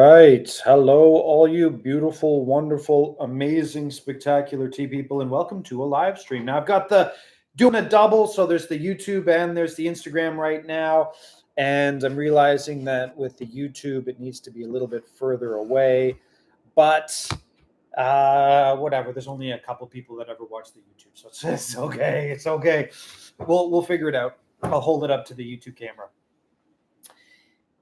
right. Hello, all you beautiful, wonderful, amazing, spectacular tea people, and welcome to a live stream. Now, I've got the doing a double, so there's the YouTube and there's the Instagram right now. And I'm realizing that with the YouTube, it needs to be a little bit further away. But whatever. There's only a couple people that ever watch the YouTube, so it's okay. It's okay. We'll figure it out. I'll hold it up to the YouTube camera.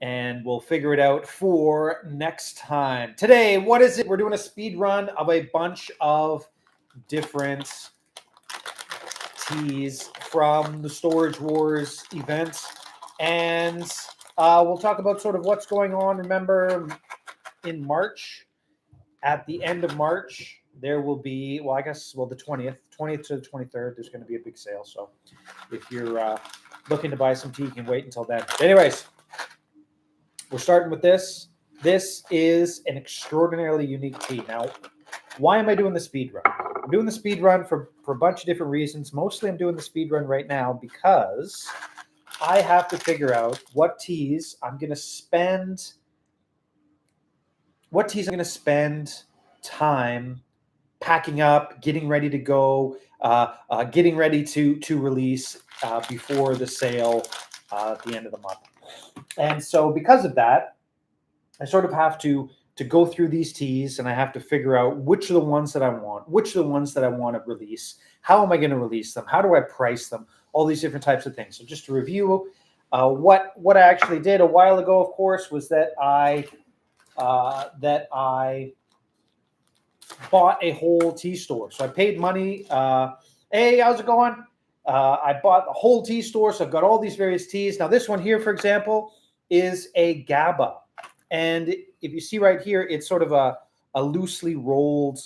And we'll figure it out for next time. Today, what is it? We're doing a speed run of a bunch of different teas from the Storage Wars event. And we'll talk about sort of what's going on. Remember, in March, at the end of March, there will be, the 20th to the 23rd, there's going to be a big sale. So if you're looking to buy some tea, you can wait until then. But anyways, we're starting with this. This is an extraordinarily unique tea. Now, why am I doing the speed run? I'm doing the speed run for a bunch of different reasons. Mostly I'm doing the speed run right now because I have to figure out what teas I'm going to spend time packing up, getting ready to go, getting ready to release before the sale at the end of the month. And so because of that, I sort of have to go through these teas, and I have to figure out which are the ones that I want, which are the ones that I want to release, how am I going to release them, how do I price them, all these different types of things. So just to review, what I actually did a while ago, of course, was that I bought a whole tea store. So I paid money. Hey, how's it going? I bought the whole tea store, so I've got all these various teas. Now, this one here, for example, is a GABA. And if you see right here, it's sort of a loosely rolled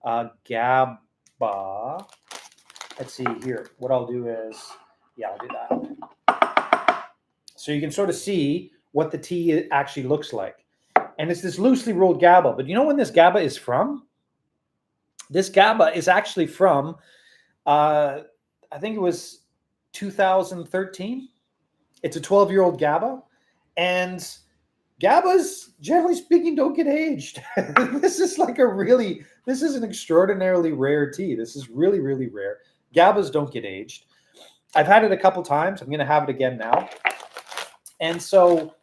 GABA. Let's see here. What I'll do is, I'll do that. So you can sort of see what the tea actually looks like. And it's this loosely rolled GABA. But you know when this GABA is from? This GABA is actually from, I think it was 2013. It's a 12-year-old GABA. And GABAs, generally speaking, don't get aged. This is an extraordinarily rare tea. This is really, really rare. GABAs don't get aged. I've had it a couple times. I'm going to have it again now. And so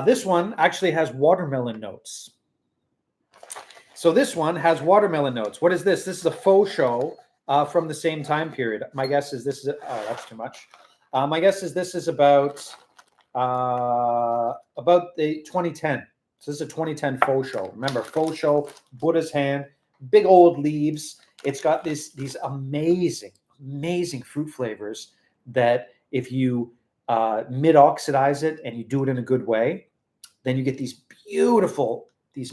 this one actually has watermelon notes. So this one has watermelon notes. What is this? This is a faux show from the same time period. My guess is this is, that's too much. My guess is this is about the 2010. So this is a 2010 faux show. Remember, faux show, Buddha's hand, big old leaves. It's got these amazing, amazing fruit flavors that if you mid-oxidize it and you do it in a good way, then you get these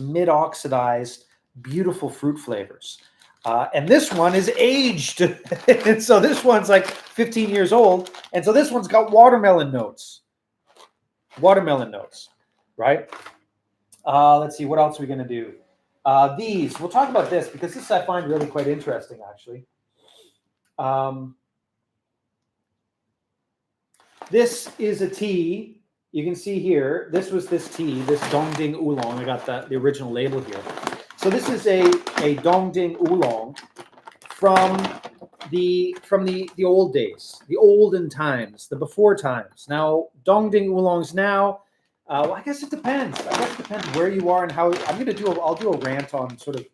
mid-oxidized, beautiful fruit flavors. And this one is aged. And so this one's like 15 years old. And so this one's got watermelon notes. Watermelon notes, right? Let's see, what else are we going to do? We'll talk about this because this I find really quite interesting, actually. This is a tea. You can see here, this was this tea, this Dongding Oolong. I got the original label here. So this is a Dongding Oolong from the old days, the olden times, the before times. Now, Dongding Oolongs now, I guess it depends. I guess it depends where you are and how. I'll do a rant on sort of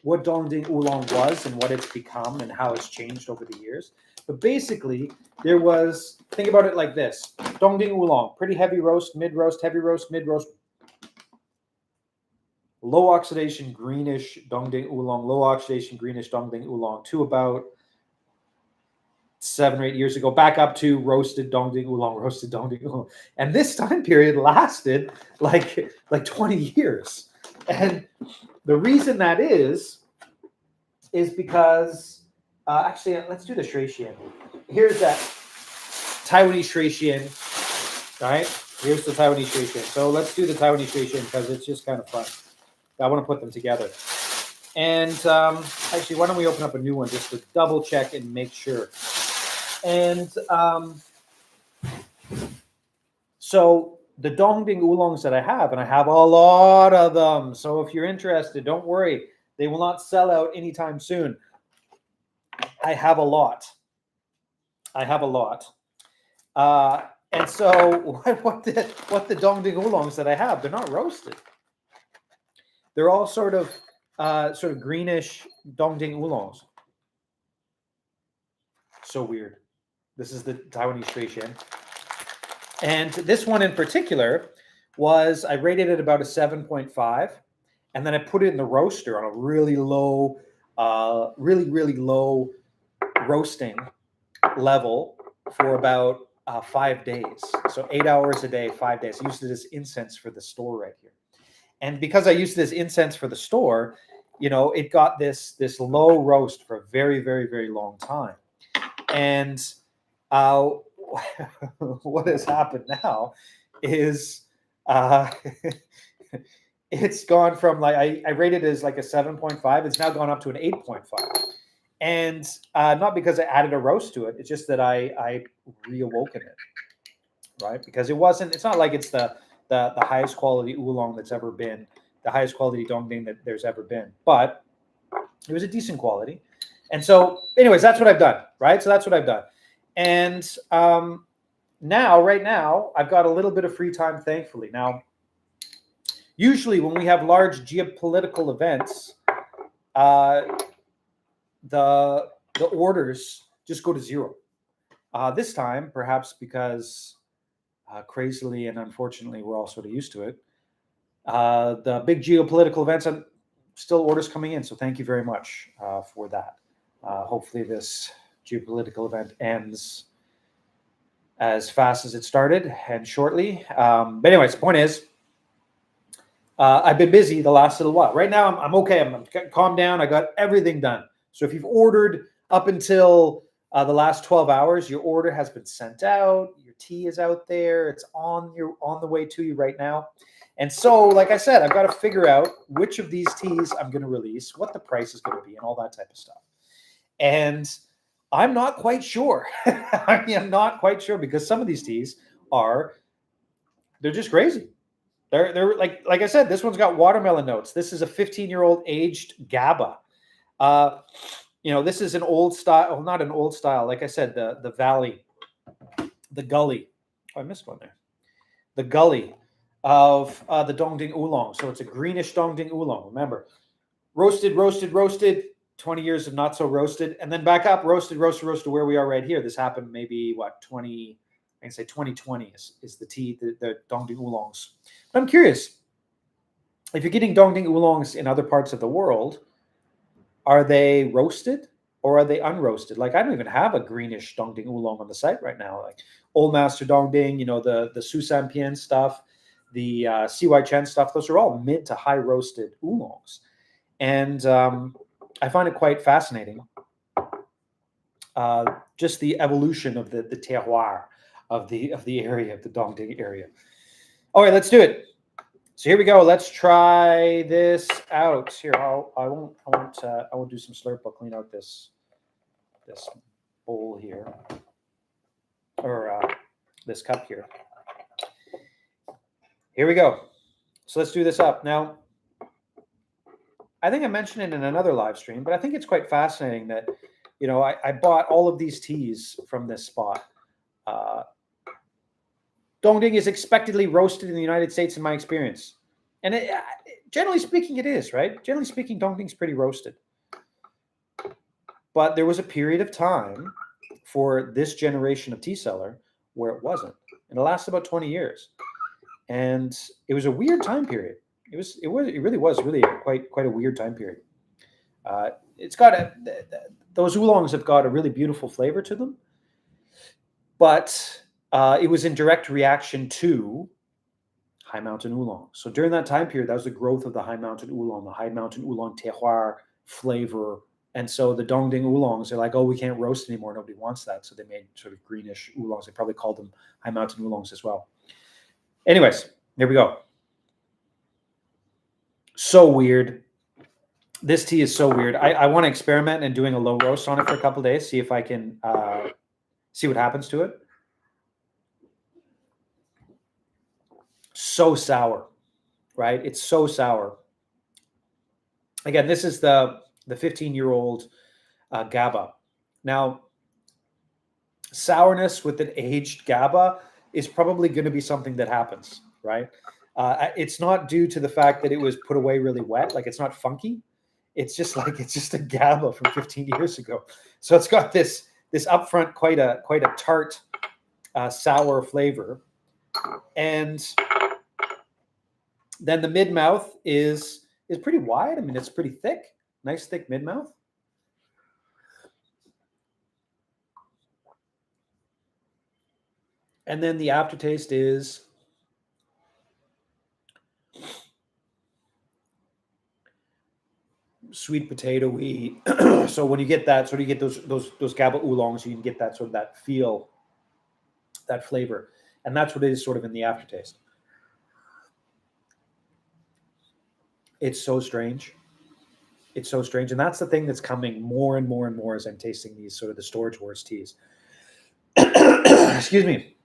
what Dongding Oolong was and what it's become and how it's changed over the years. But basically, think about it like this. Dongding Oolong, pretty heavy roast, mid-roast, heavy roast, mid-roast. Low oxidation, greenish Dongding Oolong, low oxidation, greenish Dongding Oolong, to about 7 or 8 years ago, back up to roasted Dongding Oolong. And this time period lasted like 20 years. And the reason that is because, actually, let's do the Shui Xian. Here's that Taiwanese Shui Xian. All right, here's the Taiwanese Shui Xian. So let's do the Taiwanese Shui Xian because it's just kind of fun. I want to put them together. And actually, why don't we open up a new one just to double check and make sure. And so the Dongding oolongs that I have, and I have a lot of them. So if you're interested, don't worry. They will not sell out anytime soon. I have a lot. I have a lot. And so what the Dongding oolongs that I have, they're not roasted. They're all sort of greenish Dongding oolongs. So weird. This is the Taiwanese Shui Shan. And this one in particular was, I rated it about a 7.5. And then I put it in the roaster on a really low, really low roasting level for about 5 days. So 8 hours a day, 5 days. I used it as incense for the store right here. And because I used it as incense for the store, it got this low roast for a very, very, very long time. And what has happened now is it's gone from, like, I rated it as like a 7.5. It's now gone up to an 8.5. And not because I added a roast to it. It's just that I reawoken it, right? Because it's not like it's the highest quality oolong that's ever been, the highest quality Dongding that there's ever been. But it was a decent quality. And so, anyways, that's what I've done, right? So that's what I've done. And right now, I've got a little bit of free time, thankfully. Now, usually when we have large geopolitical events, the orders just go to zero. This time, perhaps because crazily and unfortunately we're all sort of used to it, the big geopolitical events, and still orders coming in. So thank you very much for that. Hopefully this geopolitical event ends as fast as it started and shortly. But anyways, the point is, I've been busy the last little while. Right now, I'm okay. I'm calmed down. I got everything done. So if you've ordered up until the last 12 hours, your order has been sent out. Your tea is out there. It's on the way to you right now. And so, like I said, I've got to figure out which of these teas I'm going to release, what the price is going to be, and all that type of stuff. And I'm not quite sure. I'm not quite sure, because some of these teas they're just crazy. They're like I said, this one's got watermelon notes. This is a 15-year-old aged GABA. This is an old style, well, not an old style. Like I said, the valley, the gully. Oh, I missed one there. The gully of the Dongding Oolong. So it's a greenish Dongding Oolong. Remember, roasted, 20 years of not so roasted, and then back up, roasted, where we are right here. This happened maybe, 2020 is the tea, the Dongding Oolongs. But I'm curious, if you're getting Dongding Oolongs in other parts of the world, are they roasted or are they unroasted? Like, I don't even have a greenish Dongding Oolong on the site right now. Like Old Master Dongding, the Susan Pian stuff, the CY Chen stuff, those are all mid to high roasted oolongs. And I find it quite fascinating, just the evolution of the terroir of the area, of the Dongding area. All right, let's do it. So here we go. Let's try this out. Here, I won't do some slurp. I'll clean out this bowl here, or this cup here. Here we go. So let's do this up. Now, I think I mentioned it in another live stream, but I think it's quite fascinating that, I bought all of these teas from this spot. Dongding is expectedly roasted in the United States, in my experience. And generally speaking, it is, right? Generally speaking, Dongding's pretty roasted. But there was a period of time for this generation of tea seller where it wasn't. And it lasted about 20 years. And it was a weird time period. It really was quite a weird time period. It's got those oolongs have got a really beautiful flavor to them, but it was in direct reaction to High Mountain Oolong. So during that time period, that was the growth of the High Mountain Oolong, the High Mountain Oolong terroir flavor. And so the Dongding Oolongs, they're like, oh, we can't roast anymore. Nobody wants that. So they made sort of greenish oolongs. They probably called them High Mountain Oolongs as well. Anyways, here we go. So weird. This tea is so weird. I want to experiment in doing a low roast on it for a couple of days, see if I can see what happens to it. so sour, right? It's so sour. Again, this is the 15-year-old GABA. Now, sourness with an aged GABA is probably going to be something that happens, right? It's not due to the fact that it was put away really wet, like it's not funky. It's just like it's just a GABA from 15 years ago. So it's got this upfront quite a tart, sour flavor, and then the mid mouth is pretty wide. I mean, it's pretty thick, nice thick mid mouth. And then the aftertaste is sweet potatoey. So when you get that, sort of you get those GABA oolongs, you can get that sort of that feel, that flavor, and that's what it is sort of in the aftertaste. It's so strange. It's so strange, and that's the thing that's coming more and more and more as I'm tasting these sort of the Storage Wars teas. Excuse me.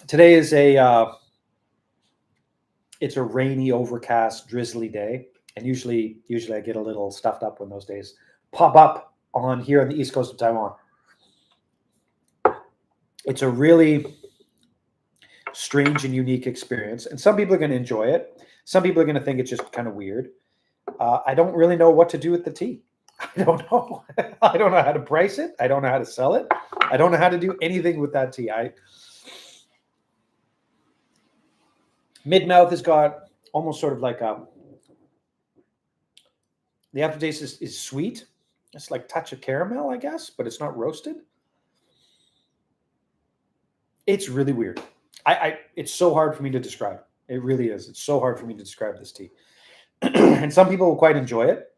Today is it's a rainy, overcast, drizzly day, and usually I get a little stuffed up when those days pop up on here on the east coast of Taiwan. It's a really strange and unique experience, and some people are going to enjoy it. Some people are going to think it's just kind of weird. I don't really know what to do with the tea. I don't know. I don't know how to price it. I don't know how to sell it. I don't know how to do anything with that tea. Mid mouth has got almost sort of like the aftertaste is sweet. It's like touch of caramel, I guess, but it's not roasted. It's really weird. It's so hard for me to describe. It really is. It's so hard for me to describe this tea. And some people will quite enjoy it.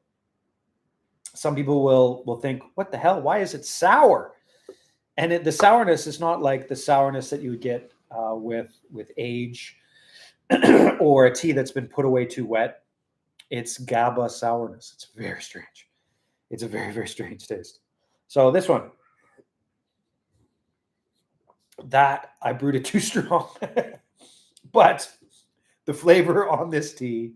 Some people will think, what the hell? Why is it sour? And the sourness is not like the sourness that you would get with age or a tea that's been put away too wet. It's GABA sourness. It's very strange. It's a very, very strange taste. So this one, that I brewed it too strong. But the flavor on this tea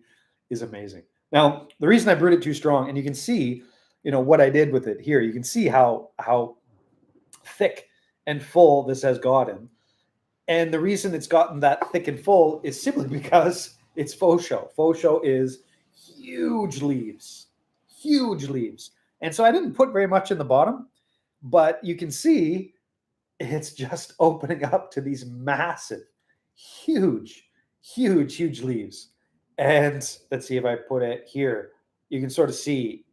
is amazing. Now, the reason I brewed it too strong, and you can see, what I did with it here. You can see how thick and full this has gotten. And the reason it's gotten that thick and full is simply because it's faux show. Faux show is huge leaves. And so I didn't put very much in the bottom, but you can see it's just opening up to these massive, huge leaves. And let's see if I put it here. You can sort of see,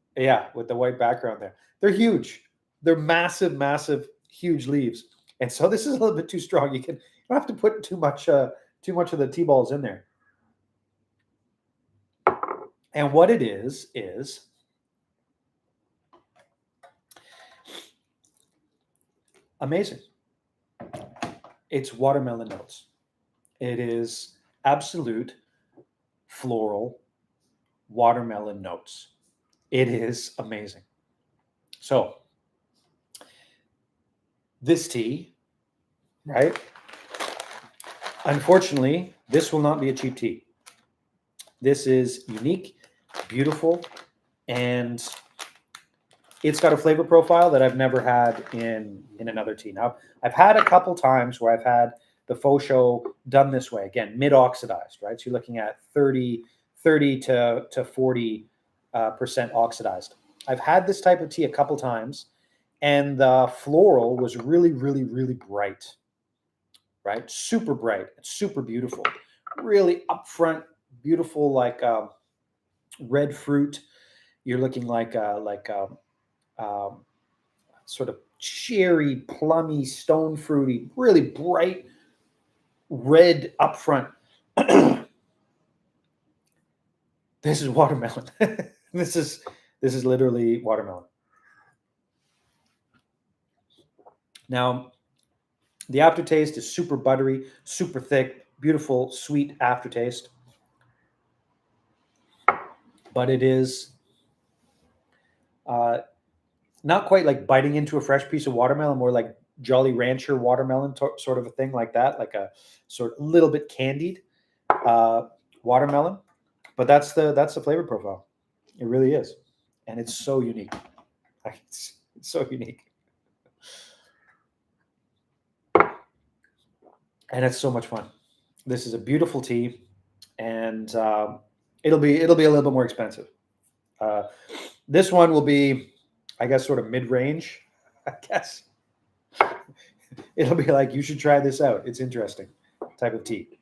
with the white background there. They're huge. They're massive, huge leaves. And so this is a little bit too strong. You don't have to put too much of the tea balls in there. And what it is amazing. It's watermelon notes. It is absolute floral watermelon notes. It is amazing. So this tea, right? Unfortunately, this will not be a cheap tea. This is unique, beautiful, and it's got a flavor profile that I've never had in another tea. Now, I've had a couple times where I've had the faux show done this way. Again, mid-oxidized, right? So you're looking at 30 to 40% oxidized. I've had this type of tea a couple times, and the floral was really, really, really bright, right? Super bright, super beautiful, really upfront, beautiful, like red fruit. You're looking like sort of cherry, plummy, stone fruity, really bright red upfront. This is watermelon. This is literally watermelon. Now, the aftertaste is super buttery, super thick, beautiful, sweet aftertaste. But it is not quite like biting into a fresh piece of watermelon, more like Jolly Rancher watermelon sort of a thing like that, like a sort of little bit candied. watermelon, but that's the flavor profile. It really is, and it's so unique. It's so unique, and it's so much fun. This is a beautiful tea, and it'll be a little bit more expensive. Uh, this one will be, I guess, sort of mid range. I guess it'll be like, you should try this out. It's interesting type of tea.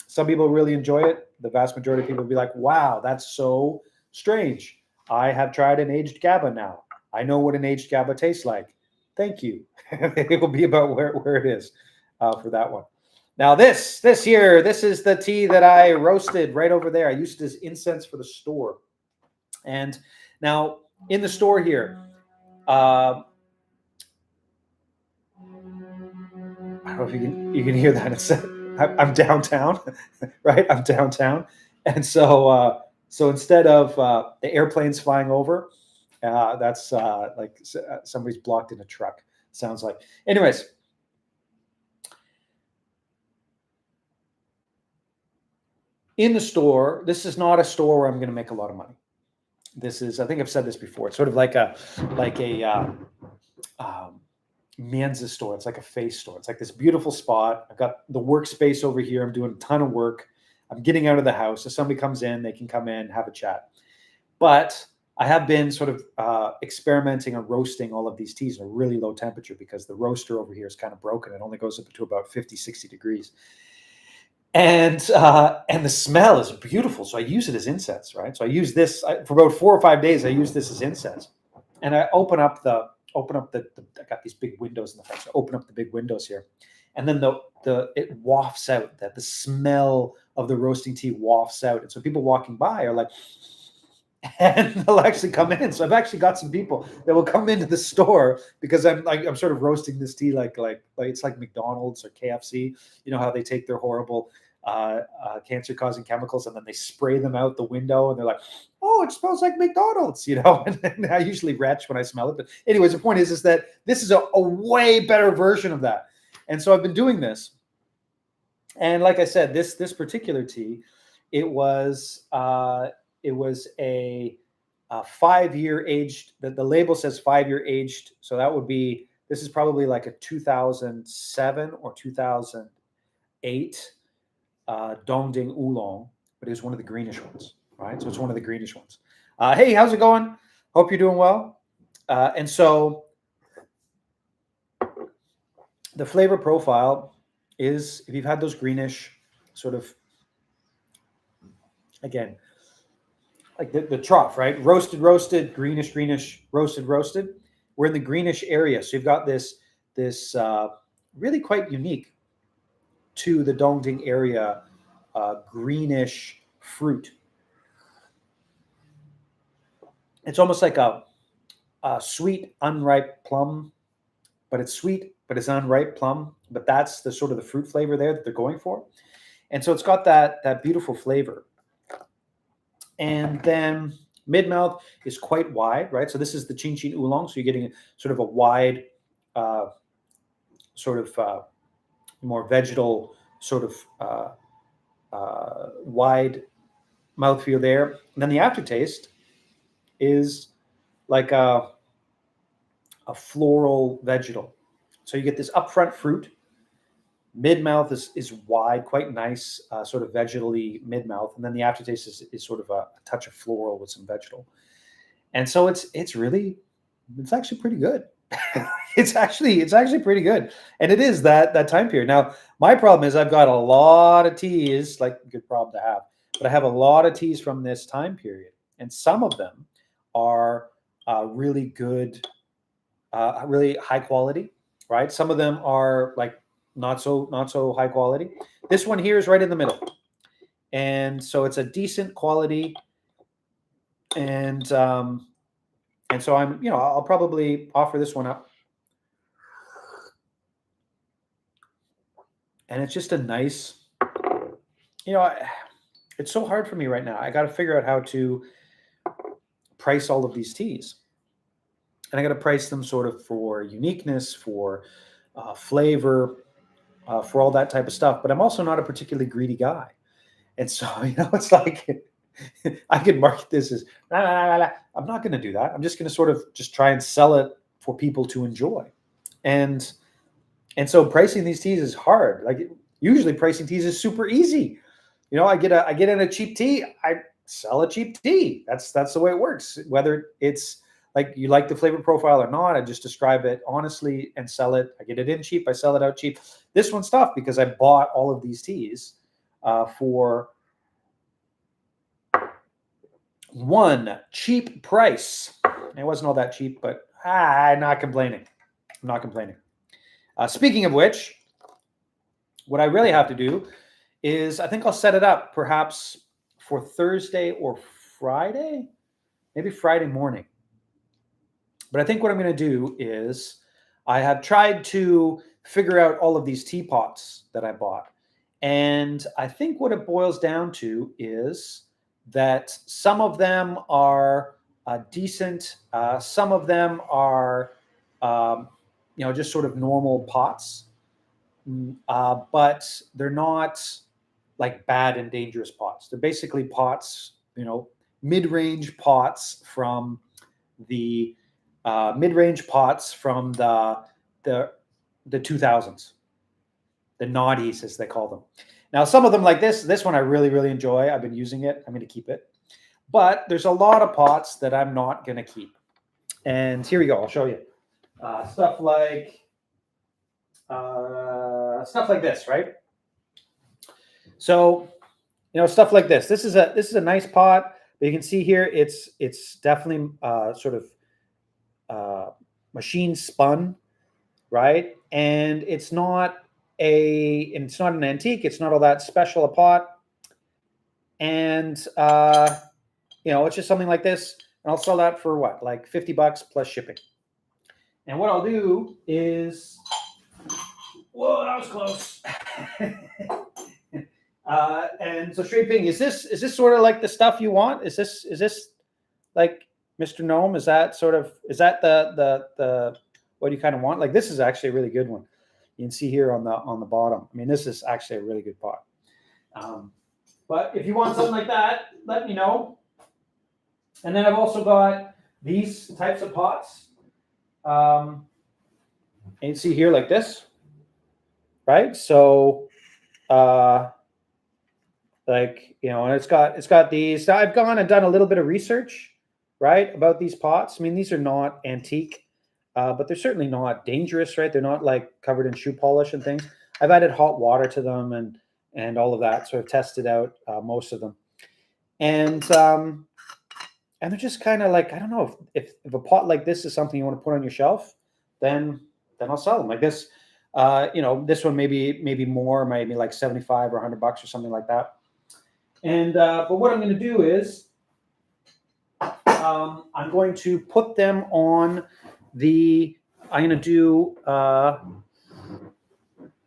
Some people really enjoy it. The vast majority of people will be like, wow, that's so strange. I have tried an aged GABA now. I know what an aged GABA tastes like. Thank you. It will be about where it is for that one. Now this here, this is the tea that I roasted right over there. I used it as incense for the store. And now in the store here, I don't know if you can hear that. It's, I'm downtown, right? I'm downtown, and so instead of the airplanes flying over, that's like somebody's blocked in a truck. Sounds like. Anyways, in the store, this is not a store where I'm going to make a lot of money. This is, I think I've said this before. It's sort of like a Men's store. It's like a face store. It's like this beautiful spot. I've got the workspace over here. I'm doing a ton of work. I'm getting out of the house. If somebody comes in, they can come in, have a chat. But I have been sort of experimenting on roasting all of these teas at a really low temperature because the roaster over here is kind of broken. It only goes up to about 50, 60 degrees. And the smell is beautiful. So I use it as incense, right? So I use this for about 4 or 5 days. I use this as incense. And I open up the I got these big windows in the front. So I open up the big windows here. And then it wafts out, that the smell of the roasting tea wafts out. And so people walking by are like, and they'll actually come in. So I've actually got some people that will come into the store because I'm sort of roasting this tea like it's like McDonald's or KFC. You know how they take their horrible cancer-causing chemicals and then they spray them out the window and they're like, oh, it smells like McDonald's, you know. And I usually retch when I smell it. But anyways, the point is that this is a way better version of that. And so I've been doing this. And like I said, this particular tea, it was a 5-year aged. The label says 5-year aged, so that would be, this is probably like a 2007 or 2008 Dongding Oolong, but it was one of the greenish ones, right? So it's one of the greenish ones. Hey, how's it going? Hope you're doing well. And so the flavor profile is, if you've had those greenish sort of, again, like the trough, right? Roasted, greenish, roasted. We're in the greenish area. So you've got this really quite unique to the Dongding area greenish fruit. It's almost like a sweet, unripe plum, but it's sweet, but it's unripe plum. But that's the sort of the fruit flavor there that they're going for. And so it's got that beautiful flavor. And then mid-mouth is quite wide, right? So this is the Chin Chin Oolong. So you're getting sort of a wide, more vegetal, sort of wide mouthfeel there. And then the aftertaste is like a floral vegetal. So you get this upfront fruit. Mid-mouth is wide, quite nice, sort of vegetally mid-mouth, and then the aftertaste is sort of a touch of floral with some vegetal, and so it's actually pretty good. it's actually pretty good, and it is that time period. Now my problem is I've got a lot of teas, like good problem to have, but I have a lot of teas from this time period, and some of them are really good, really high quality, right? Some of them are like not so high quality. This one here is right in the middle, and so it's a decent quality. And so I'll probably offer this one up, and it's just a nice, it's so hard for me right now. I got to figure out how to price all of these teas, and I got to price them sort of for uniqueness, for flavor. For all that type of stuff, but I'm also not a particularly greedy guy. And so, it's like I could market this as la, la, la, la. I'm not going to do that. I'm just going to sort of just try and sell it for people to enjoy. And so pricing these teas is hard. Like usually pricing teas is super easy. I get in a cheap tea, I sell a cheap tea. That's the way it works. Whether it's like you like the flavor profile or not, I just describe it honestly and sell it. I get it in cheap, I sell it out cheap. This one's tough because I bought all of these teas for one cheap price. It wasn't all that cheap, but I'm not complaining. I'm not complaining. Speaking of which, what I really have to do is I think I'll set it up perhaps for Thursday or Friday, maybe Friday morning. But I think what I'm going to do is I have tried to figure out all of these teapots that I bought. And I think what it boils down to is that some of them are decent. Some of them are, just sort of normal pots. But they're not like bad and dangerous pots. They're basically pots, mid-range pots from the mid-range pots from the 2000s, the naughties as they call them. Now, some of them like this one I really, really enjoy. I've been using it. I'm going to keep it. But there's a lot of pots that I'm not going to keep. And here we go. I'll show you. Stuff like this, right? So, stuff like this. This is a nice pot, but you can see here it's definitely sort of machine spun, right? And it's not an antique. It's not all that special a pot, and it's just something like this. And I'll sell that for what, like $50 plus shipping. And what I'll do is, whoa, that was close. And so Shui Ping, is this sort of like the stuff you want? Is this like Mr. Gnome? Is that the what you kind of want? Like this is actually a really good one. You can see here on the bottom. I mean, this is actually a really good pot. But if you want something like that, let me know. And then I've also got these types of pots. And you see here like this, right? So, and it's got these. Now I've gone and done a little bit of research, right, about these pots. I mean, these are not antique, but they're certainly not dangerous, right? They're not like covered in shoe polish and things. I've added hot water to them and all of that. So I've tested out most of them, and they're just kind of like, I don't know if a pot like this is something you want to put on your shelf, then I'll sell them like this. This one maybe more, maybe like $75 or $100 or something like that. And but what I'm going to do is I'm going to put them on the. I'm going to do.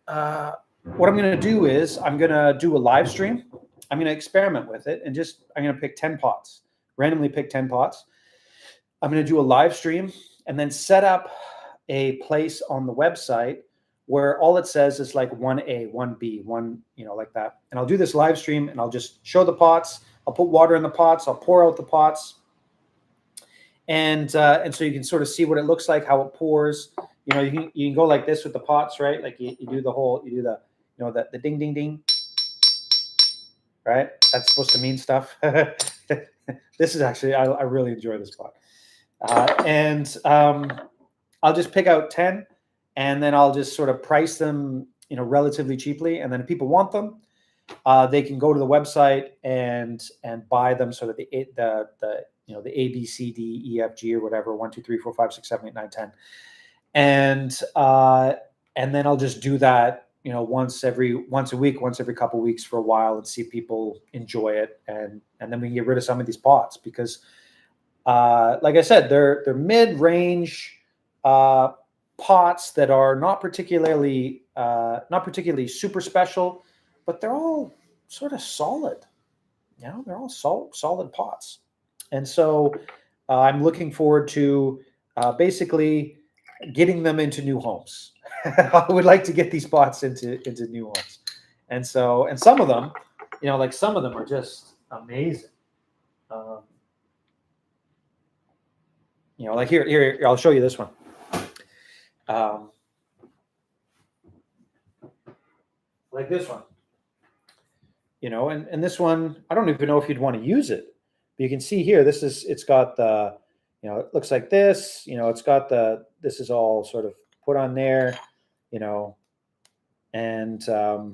What I'm going to do is I'm going to do a live stream. I'm going to experiment with it and I'm going to pick 10 pots, randomly pick 10 pots. I'm going to do a live stream and then set up a place on the website where all it says is like 1A, 1B, like that. And I'll do this live stream and I'll just show the pots. I'll put water in the pots. I'll pour out the pots. And so you can sort of see what it looks like, how it pours. You can go like this with the pots, right? Like you do the ding, ding, ding, right? That's supposed to mean stuff. This is actually, I really enjoy this pot. I'll just pick out 10 and then I'll just sort of price them, relatively cheaply. And then if people want them, they can go to the website and buy them sort of the A, B, C, D, E, F, G or whatever, 1, 2, 3, 4, 5, 6, 7, 8, 9, 10. And then I'll just do that, once a week, once every couple of weeks for a while and see if people enjoy it. And then we can get rid of some of these pots because, like I said, they're mid-range pots that are not particularly super special, but they're all sort of solid. They're all solid pots. And so I'm looking forward to basically getting them into new homes. I would like to get these pots into new homes. And some of them like some of them are just amazing. Um, like here, I'll show you this one. Um, like this one, and this one, I don't even know if you'd want to use it. But you can see here, it's got the, it looks like this, it's got this is all sort of put on there, and now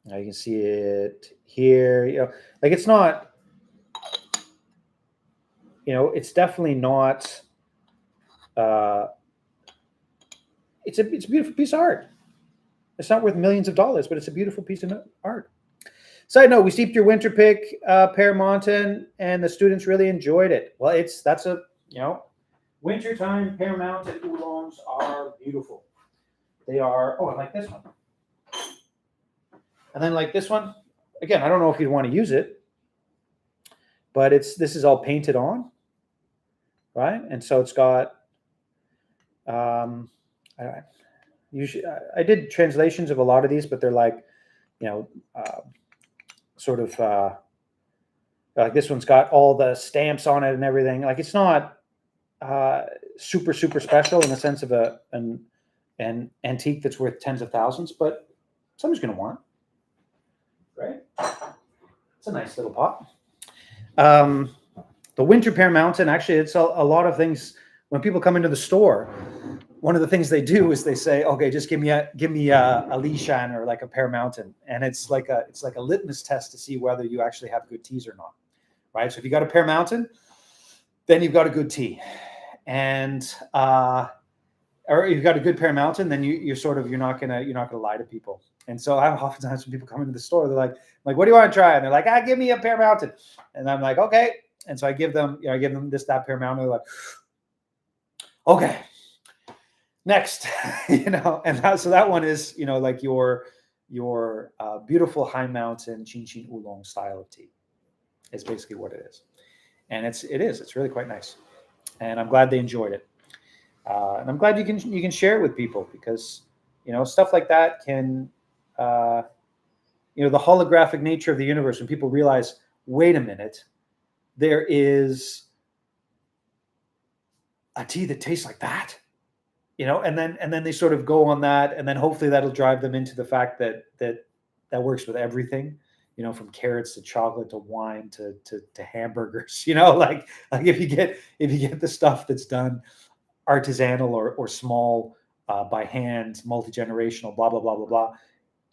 you can see it here, like it's not, it's definitely not, uh, it's a beautiful piece of art. It's not worth millions of dollars, but it's a beautiful piece of art. Side note: we steeped your winter pick, Pear Mountain, and the students really enjoyed it. Well, that's a wintertime Pear Mountain oolongs are beautiful. They are. Oh, I like this one. And then like this one, again, I don't know if you'd want to use it, but this is all painted on, right? And so it's got. Usually, I did translations of a lot of these, but they're like, sort of like this one's got all the stamps on it and everything. Like it's not super special in the sense of an antique that's worth tens of thousands, but somebody's going to want it, right? It's a nice little pot. The Winter Pear Mountain, actually, it's a lot of things. When people come into the store, one of the things they do is they say, "Okay, just give me a Lishan or like a Pear Mountain," and it's like a litmus test to see whether you actually have good teas or not, right? So if you got a Pear Mountain, then you've got a good tea, and or if you've got a good Pear Mountain, then you're not gonna lie to people. And so I oftentimes when people come into the store, they're like, "What do you want to try?" And they're like, "Give me a Pear Mountain," and I'm like, "Okay." And so I give them that Pear Mountain. They're like, "Okay, next," and so that one is like your beautiful high mountain Chin Oolong style of tea is basically what it is, and it's really quite nice, and I'm glad they enjoyed it, and I'm glad you can share it with people because stuff like that can the holographic nature of the universe, when people realize, wait a minute, there is a tea that tastes like that. And then they sort of go on that, and then hopefully that'll drive them into the fact that works with everything, from carrots to chocolate to wine to hamburgers. Like if you get the stuff that's done artisanal or small, by hand, multi-generational, blah blah blah blah blah,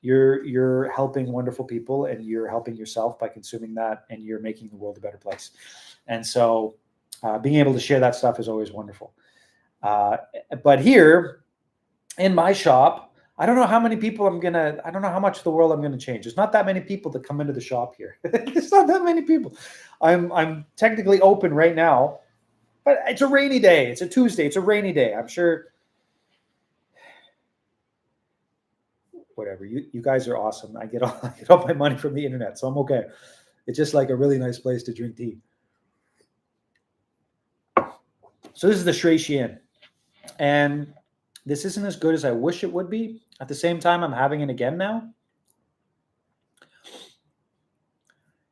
you're helping wonderful people, and you're helping yourself by consuming that, and you're making the world a better place. And so, being able to share that stuff is always wonderful. But here in my shop, I don't know how many people I don't know how much of the world I'm gonna change. There's not that many people that come into the shop here. There's not that many people. I'm technically open right now, but it's a rainy day. It's a Tuesday. It's a rainy day. I'm sure. Whatever. You guys are awesome. I get all my money from the internet, so I'm okay. It's just like a really nice place to drink tea. So this is the Shui Xian. And this isn't as good as I wish it would be. At the same time, I'm having it again now.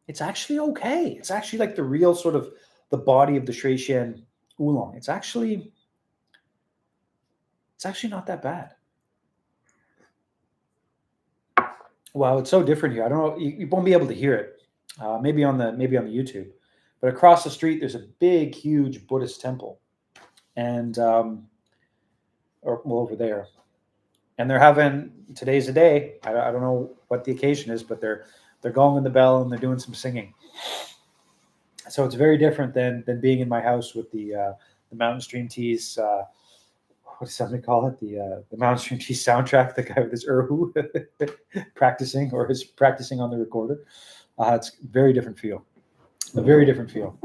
It's actually okay. It's actually like the real sort of the body of the Shui Xian Oolong. It's actually not that bad. Wow, it's so different here. I don't know. You won't be able to hear it. Maybe on the YouTube. But across the street, there's a big, huge Buddhist temple, and over there, and they're having, today's a day. I don't know what the occasion is, but they're gonging the bell and they're doing some singing. So it's very different than being in my house with the Mountain Stream Teas. What does somebody call it? The Mountain Stream Teas soundtrack. The guy with his erhu practicing on the recorder. It's a very different feel. A very different feel.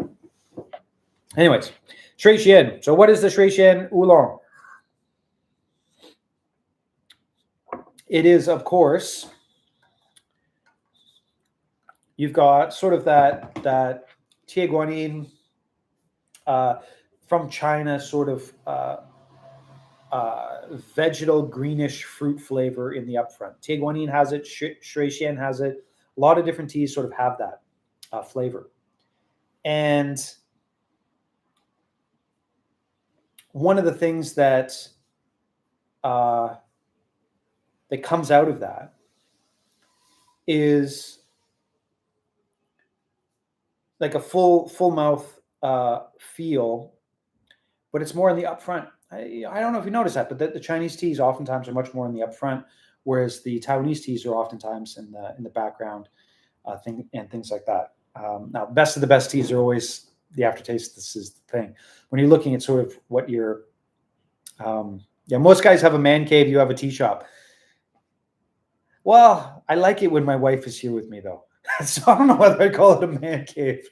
Anyways, Shui Xian. So what is the Shui Xian Oolong? It is, of course, you've got sort of that Tie Guanyin from China, sort of vegetal greenish fruit flavor in the upfront. Tie Guanyin has it. Shui Xian has it. A lot of different teas sort of have that flavor. And one of the things that that comes out of that is like a full mouth feel, but it's more in the upfront. I don't know if you notice that, but the Chinese teas oftentimes are much more in the upfront, whereas the Taiwanese teas are oftentimes in the background, things like that. Now, best of the best teas are always the aftertaste. This is the thing. When you're looking at sort of what you're, most guys have a man cave. You have a tea shop. Well, I like it when my wife is here with me, though. So I don't know whether I call it a man cave.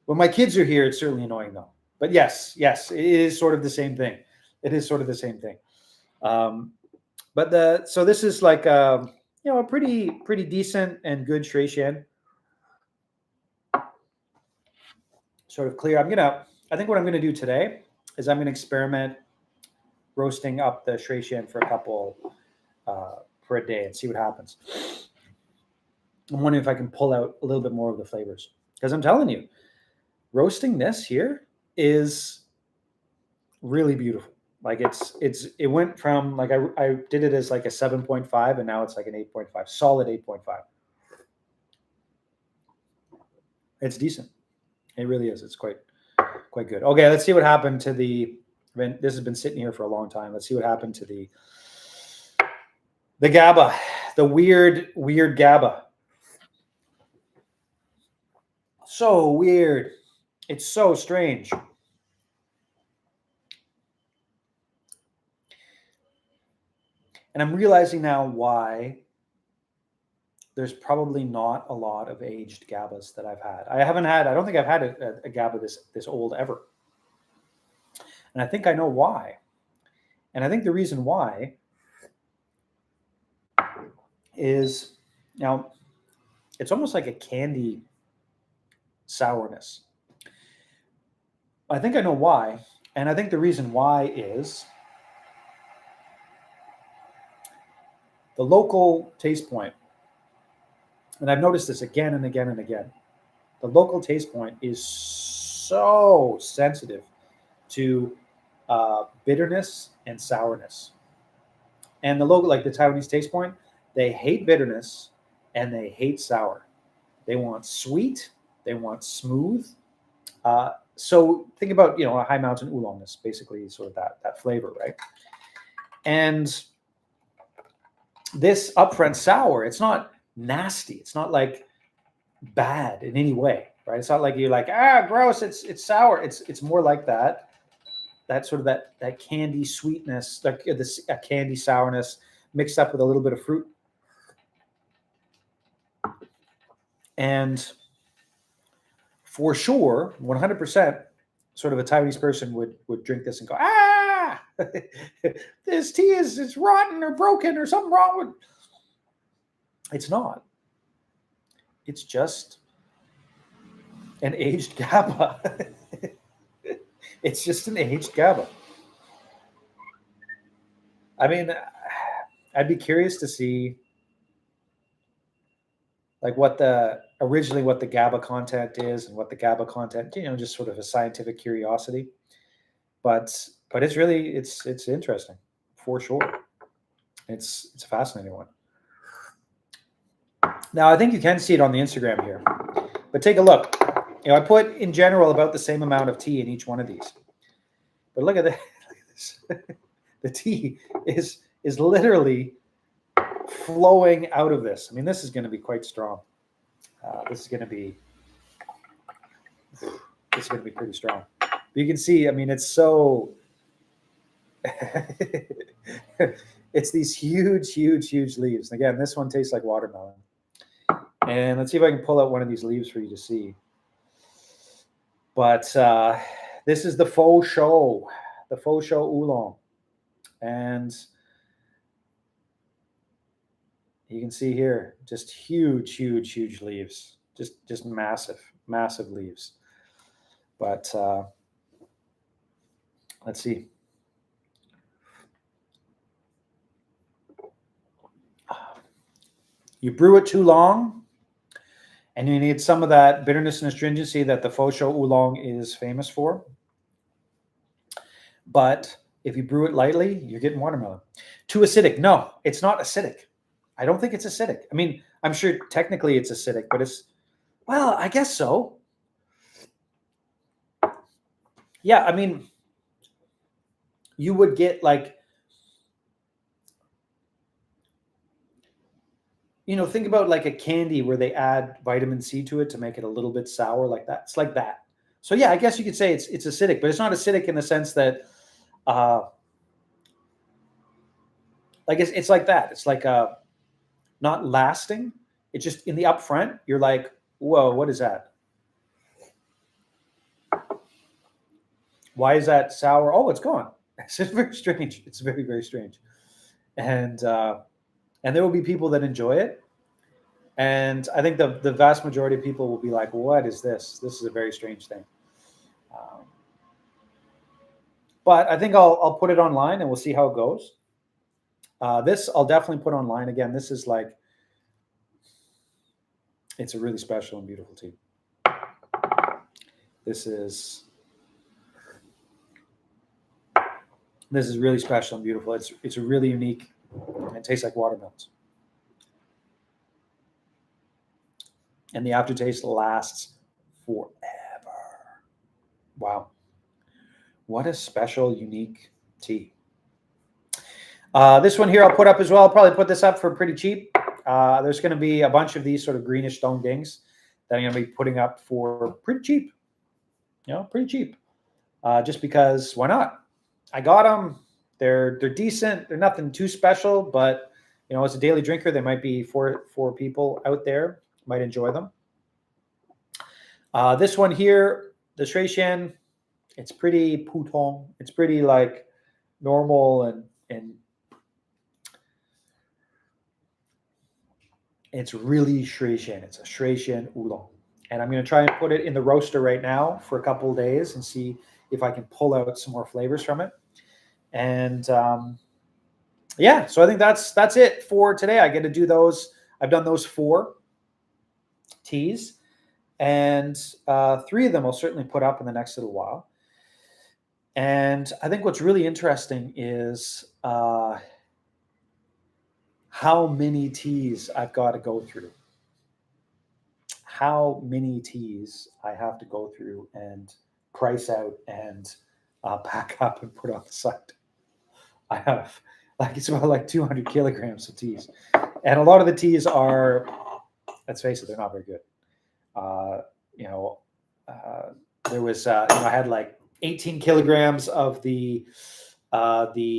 When my kids are here, it's certainly annoying, though. But yes, it is sort of the same thing. It is sort of the same thing. So this is like a pretty decent and good Shui Shan. Sort of clear. I think what I'm gonna do today is I'm gonna experiment roasting up the Shui Shan for a couple for a day and see what happens. I'm wondering if I can pull out a little bit more of the flavors, because I'm telling you, roasting this here is really beautiful. Like it went from like I did it as like a 7.5 and now it's like an 8.5, solid 8.5. It's decent. It really is. It's quite good. Okay, let's see what happened to the. This has been sitting here for a long time. Let's see what happened to the GABA, the weird GABA. So weird. It's so strange. And I'm realizing now why there's probably not a lot of aged GABAs that I've had. I don't think I've had a GABA this old ever. And I think I know why. And I think the reason why is, now, it's almost like a candy sourness. I think I know why. And I think the reason why is the local taste point. And I've noticed this again and again and again. The local taste point is so sensitive to bitterness and sourness. And the local, like the Taiwanese taste point, they hate bitterness and they hate sour. They want sweet, they want smooth. So think about, a high mountain oolong is basically sort of that flavor, right? And this upfront sour, it's not nasty. It's not like bad in any way, right? It's not like you're like, gross, it's sour. It's more like that sort of that candy sweetness, like this a candy sourness mixed up with a little bit of fruit. And for sure, 100%, sort of a Taiwanese person would drink this and go, this tea it's rotten or broken or something wrong with. It's not. It's just an aged GABA. It's just an aged GABA. I mean, I'd be curious to see like what the GABA content is and what the GABA content, just sort of a scientific curiosity. But it's really, it's interesting for sure. It's a fascinating one. Now, I think you can see it on the Instagram here, but take a look. I put in general about the same amount of tea in each one of these. But look at this. The tea is literally flowing out of this. I mean, this is going to be quite strong. This is going to be pretty strong. But you can see, I mean, it's so. It's these huge leaves. And again, this one tastes like watermelon. And let's see if I can pull out one of these leaves for you to see. But this is the faux show oolong. And you can see here, just huge leaves, just massive leaves. But let's see. You brew it too long, and you need some of that bitterness and astringency that the Fosho Oolong is famous for. But if you brew it lightly, you're getting watermelon. Too acidic? No, it's not acidic. I don't think it's acidic. I mean, I'm sure technically it's acidic, but well, I guess so. Yeah, I mean, you would get like, think about like a candy where they add vitamin C to it to make it a little bit sour like that. It's like that. So yeah, I guess you could say it's acidic, but it's not acidic in the sense that like it's like that. It's like not lasting. It's just in the upfront, you're like, whoa, what is that? Why is that sour? Oh, it's gone. It's just very strange. It's very, very strange. And there will be people that enjoy it. And I think the vast majority of people will be like, what is this? This is a very strange thing. But I think I'll put it online and we'll see how it goes. This I'll definitely put online again. This is like, it's a really special and beautiful tea. This is really special and beautiful. It's a really unique. It tastes like watermelons, and the aftertaste lasts forever. Wow, what a special, unique tea. This one here I'll put up as well. I'll probably put this up for pretty cheap. There's going to be a bunch of these sort of greenish stone dings that I'm going to be putting up for pretty cheap. Pretty cheap. Just because, why not? I got them. They're decent. They're nothing too special, but as a daily drinker, there might be four people out there might enjoy them. This one here, the Shui Shan, it's pretty puton. It's pretty like normal and it's really Shui Shan. It's a Shui Shan Oolong. And I'm going to try and put it in the roaster right now for a couple of days and see if I can pull out some more flavors from it. And yeah, so I think that's it for today. I get to do those. I've done those 4 teas, and 3 of them I'll certainly put up in the next little while. And I think what's really interesting is how many teas I've got to go through. How many teas I have to go through and price out and pack up and put on the site. I have it's about like 200 kilograms of teas, and a lot of the teas are, let's face it, they're not very good. There was I had like 18 kilograms of the 4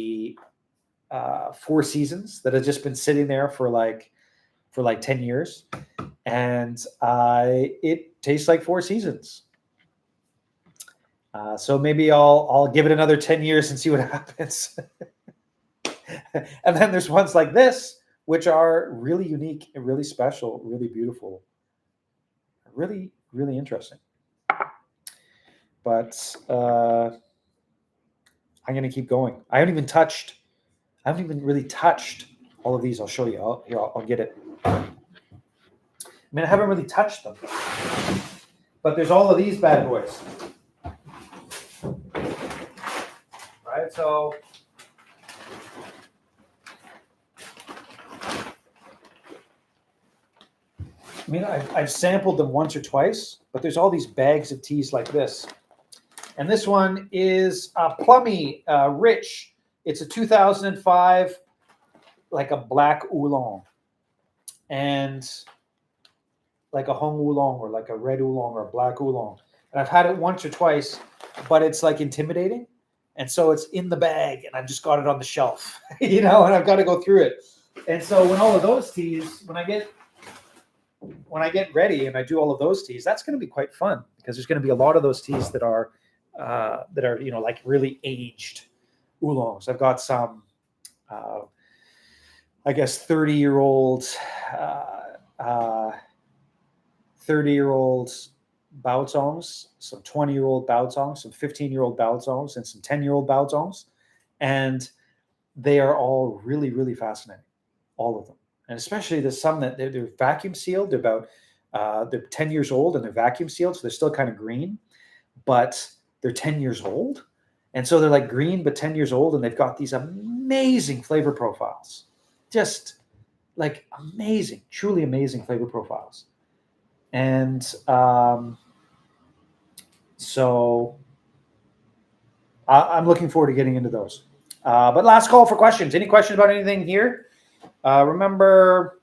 seasons that had just been sitting there for like 10 years, and it tastes like 4 seasons. So maybe I'll give it another 10 years and see what happens. And then there's ones like this, which are really unique and really special, really beautiful, really, really interesting. But I'm going to keep going. I haven't even really touched all of these. I'll show you. I'll get it. I mean, I haven't really touched them. But there's all of these bad boys. Right? So I mean, I've sampled them once or twice, but there's all these bags of teas like this. And this one is Plummy Rich. It's a 2005, like a black oolong. And like a hung oolong or like a red oolong or a black oolong. And I've had it once or twice, but it's like intimidating. And so it's in the bag and I've just got it on the shelf, and I've got to go through it. And so when all of those teas, when I get ready and I do all of those teas, that's going to be quite fun because there's going to be a lot of those teas that are like really aged oolongs. I've got some, I guess 30-year-old baozongs, some 20-year-old baozongs, some 15-year-old baozongs, and some 10-year-old baozongs, and they are all really, really fascinating, all of them. and especially there's some that they're vacuum sealed. They're 10 years old and they're vacuum sealed, so they're still kind of green, but they're 10 years old. And so they're like green, but 10 years old, and they've got these amazing flavor profiles. Just like amazing, truly amazing flavor profiles. And so I'm looking forward to getting into those. But last call for questions. Any questions about anything here? Remember,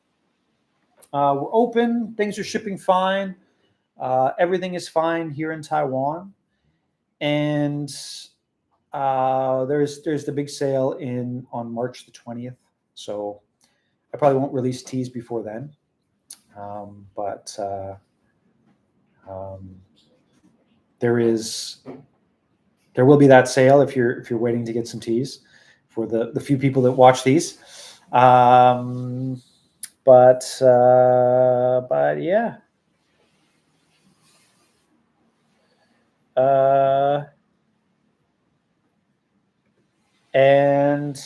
we're open. Things are shipping fine. Everything is fine here in Taiwan. And there's the big sale on March the 20th. So I probably won't release teas before then. But there will be that sale if you're waiting to get some teas for the few people that watch these. But yeah. And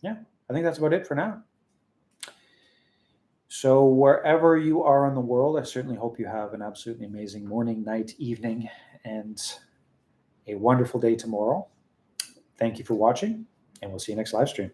yeah, I think that's about it for now. So wherever you are in the world, I certainly hope you have an absolutely amazing morning, night, evening, and a wonderful day tomorrow. Thank you for watching, and we'll see you next live stream.